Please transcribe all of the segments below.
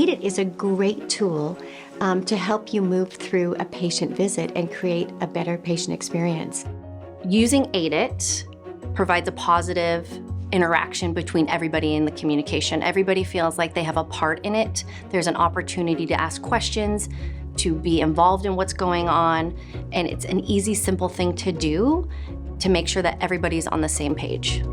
AIDET is a great tool to help you move through a patient visit and create a better patient experience. Using AIDET provides a positive interaction between everybody in the communication. Everybody feels like they have a part in it. There's an opportunity to ask questions, to be involved in what's going on, and it's an easy, simple thing to do to make sure that everybody's on the same page.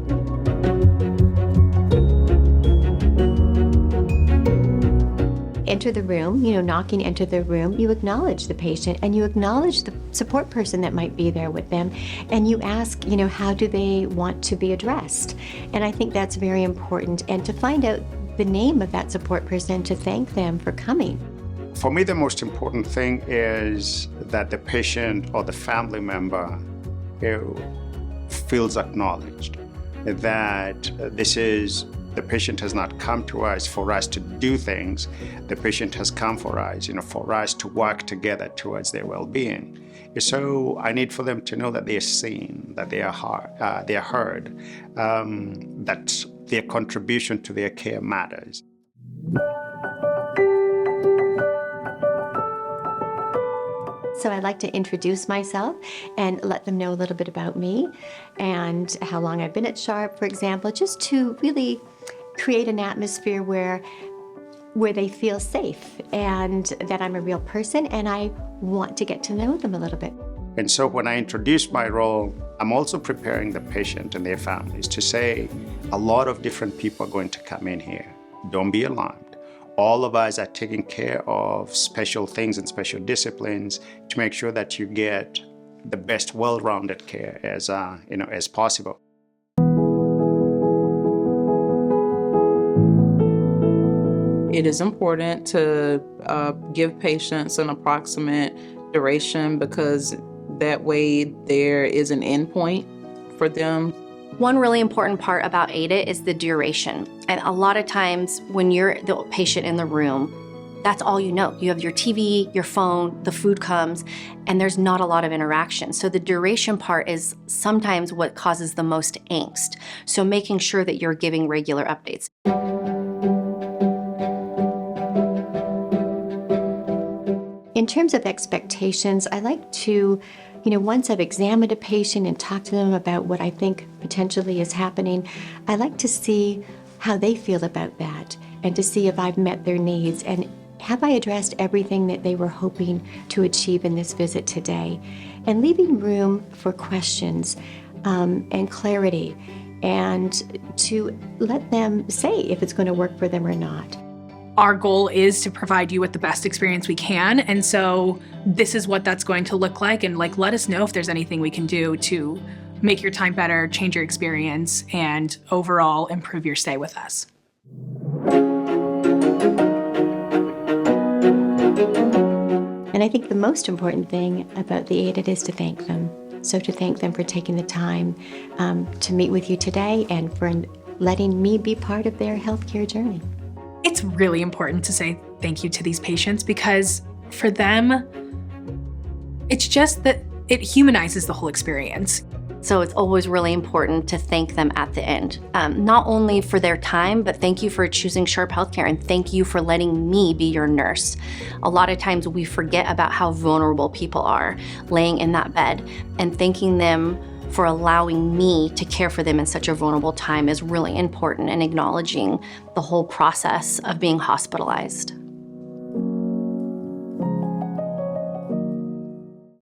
Enter the room, knocking into the room, you acknowledge the patient and you acknowledge the support person that might be there with them, and you ask, how do they want to be addressed? And I think that's very important, and to find out the name of that support person, to thank them for coming. For me, the most important thing is that the patient or the family member feels acknowledged, that the patient has not come to us for us to do things. The patient has come for us, for us to work together towards their well-being. So I need for them to know that they are seen, that they are heard, that their contribution to their care matters. So I'd like to introduce myself and let them know a little bit about me and how long I've been at Sharp, for example, just to really create an atmosphere where they feel safe and that I'm a real person and I want to get to know them a little bit. And so when I introduce my role, I'm also preparing the patient and their families to say a lot of different people are going to come in here. Don't be alarmed. All of us are taking care of special things and special disciplines to make sure that you get the best well-rounded care as possible. It is important to give patients an approximate duration because that way there is an endpoint for them. One really important part about AIDET is the duration. And a lot of times when you're the patient in the room, that's all you know. You have your TV, your phone, the food comes, and there's not a lot of interaction. So the duration part is sometimes what causes the most angst. So making sure that you're giving regular updates. In terms of expectations, I like to once I've examined a patient and talked to them about what I think potentially is happening, I like to see how they feel about that and to see if I've met their needs and have I addressed everything that they were hoping to achieve in this visit today, and leaving room for questions and clarity and to let them say if it's going to work for them or not. Our goal is to provide you with the best experience we can, and so this is what that's going to look like, and let us know if there's anything we can do to make your time better, change your experience, and overall improve your stay with us. And I think the most important thing about the AIDET is to thank them. So to thank them for taking the time to meet with you today and for letting me be part of their healthcare journey. It's really important to say thank you to these patients because for them, it's just that it humanizes the whole experience. So it's always really important to thank them at the end, not only for their time, but thank you for choosing Sharp Healthcare and thank you for letting me be your nurse. A lot of times we forget about how vulnerable people are laying in that bed, and thanking them for allowing me to care for them in such a vulnerable time is really important, and acknowledging the whole process of being hospitalized.